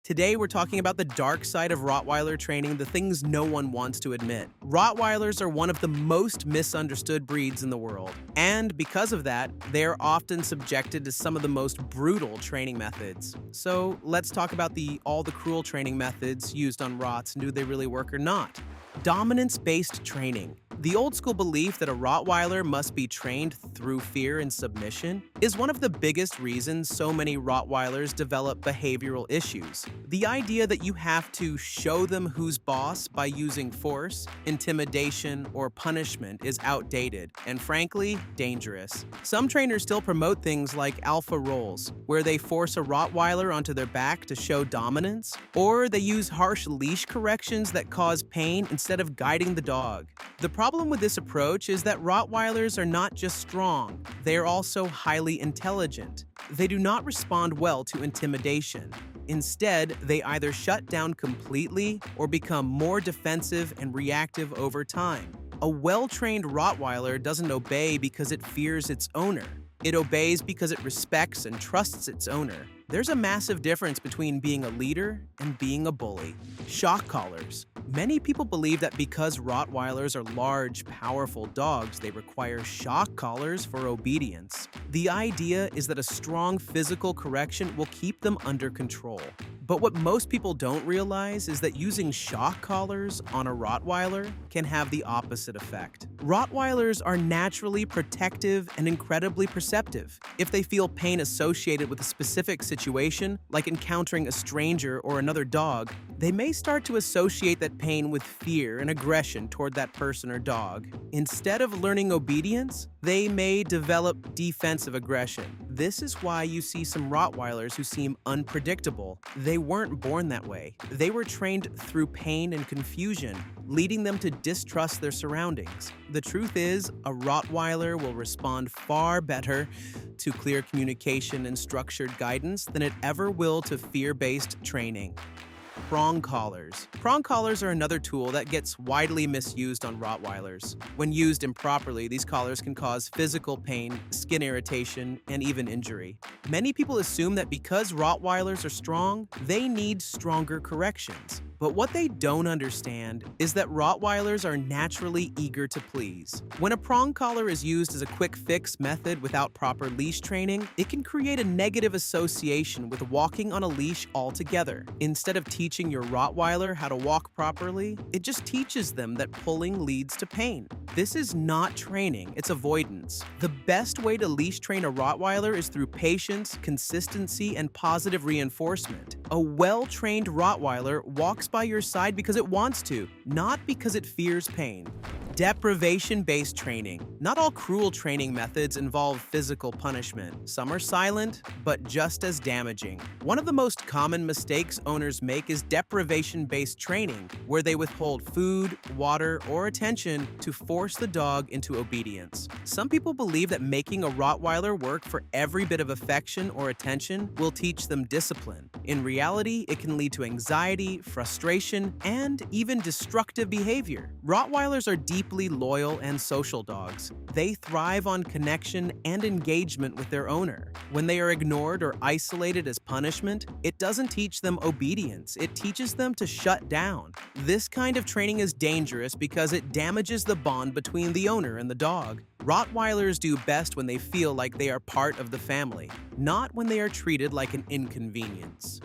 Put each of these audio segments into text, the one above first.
Today, we're talking about the dark side of Rottweiler training, the things no one wants to admit. Rottweilers are one of the most misunderstood breeds in the world, and because of that, they are often subjected to some of the most brutal training methods. So let's talk about all the cruel training methods used on Rotts and do they really work or not. Dominance-based training. The old school belief that a Rottweiler must be trained through fear and submission is one of the biggest reasons so many Rottweilers develop behavioral issues. The idea that you have to show them who's boss by using force, intimidation, or punishment is outdated and frankly, dangerous. Some trainers still promote things like alpha roles, where they force a Rottweiler onto their back to show dominance, or they use harsh leash corrections that cause pain instead of guiding the dog. The problem with this approach is that Rottweilers are not just strong, they are also highly intelligent. They do not respond well to intimidation. Instead, they either shut down completely or become more defensive and reactive over time. A well-trained Rottweiler doesn't obey because it fears its owner. It obeys because it respects and trusts its owner. There's a massive difference between being a leader and being a bully. Shock collars. Many people believe that because Rottweilers are large, powerful dogs, they require shock collars for obedience. The idea is that a strong physical correction will keep them under control. But what most people don't realize is that using shock collars on a Rottweiler can have the opposite effect. Rottweilers are naturally protective and incredibly perceptive. If they feel pain associated with a specific situation, like encountering a stranger or another dog, they may start to associate that pain with fear and aggression toward that person or dog. Instead of learning obedience, they may develop defensive aggression. This is why you see some Rottweilers who seem unpredictable. They weren't born that way. They were trained through pain and confusion, leading them to distrust their surroundings. The truth is, a Rottweiler will respond far better to clear communication and structured guidance than it ever will to fear-based training. Prong collars. Prong collars are another tool that gets widely misused on Rottweilers. When used improperly, these collars can cause physical pain, skin irritation, and even injury. Many people assume that because Rottweilers are strong, they need stronger corrections. But what they don't understand is that Rottweilers are naturally eager to please. When a prong collar is used as a quick fix method without proper leash training, it can create a negative association with walking on a leash altogether. Instead of teaching your Rottweiler how to walk properly, it just teaches them that pulling leads to pain. This is not training, it's avoidance. The best way to leash train a Rottweiler is through patience, consistency, and positive reinforcement. A well-trained Rottweiler walks by your side because it wants to, not because it fears pain. Deprivation-based training. Not all cruel training methods involve physical punishment. Some are silent, but just as damaging. One of the most common mistakes owners make is deprivation-based training, where they withhold food, water, or attention to force the dog into obedience. Some people believe that making a Rottweiler work for every bit of affection or attention will teach them discipline. In reality, it can lead to anxiety, frustration, and even destructive behavior. Rottweilers are deeply loyal and social dogs. They thrive on connection and engagement with their owner. When they are ignored or isolated as punishment, it doesn't teach them obedience, it teaches them to shut down. This kind of training is dangerous because it damages the bond between the owner and the dog. Rottweilers do best when they feel like they are part of the family, not when they are treated like an inconvenience.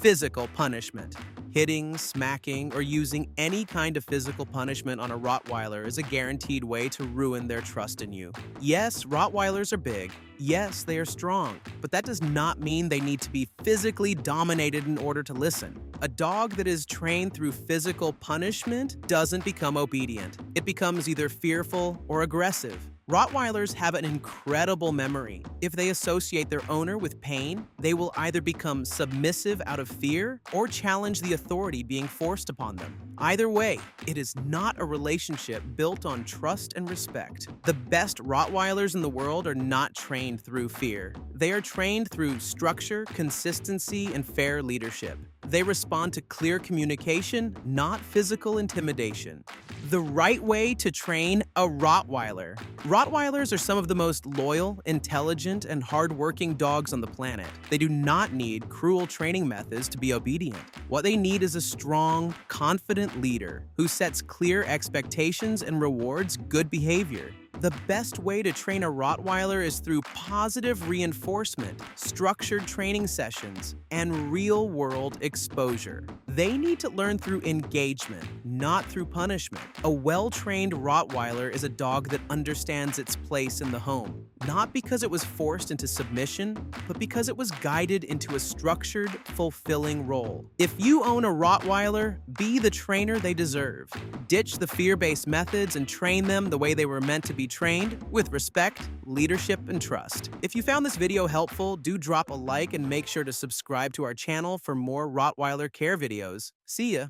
Physical punishment. Hitting, smacking, or using any kind of physical punishment on a Rottweiler is a guaranteed way to ruin their trust in you. Yes, Rottweilers are big. Yes, they are strong. But that does not mean they need to be physically dominated in order to listen. A dog that is trained through physical punishment doesn't become obedient. It becomes either fearful or aggressive. Rottweilers have an incredible memory. If they associate their owner with pain, they will either become submissive out of fear or challenge the authority being forced upon them. Either way, it is not a relationship built on trust and respect. The best Rottweilers in the world are not trained through fear. They are trained through structure, consistency, and fair leadership. They respond to clear communication, not physical intimidation. The right way to train a Rottweiler. Rottweilers are some of the most loyal, intelligent, and hardworking dogs on the planet. They do not need cruel training methods to be obedient. What they need is a strong, confident leader who sets clear expectations and rewards good behavior. The best way to train a Rottweiler is through positive reinforcement, structured training sessions, and real-world exposure. They need to learn through engagement, not through punishment. A well-trained Rottweiler is a dog that understands its place in the home, not because it was forced into submission, but because it was guided into a structured, fulfilling role. If you own a Rottweiler, be the trainer they deserve. Ditch the fear-based methods and train them the way they were meant to be trained, with respect, leadership, and trust. If you found this video helpful, do drop a like and make sure to subscribe to our channel for more Rottweiler care videos. See ya!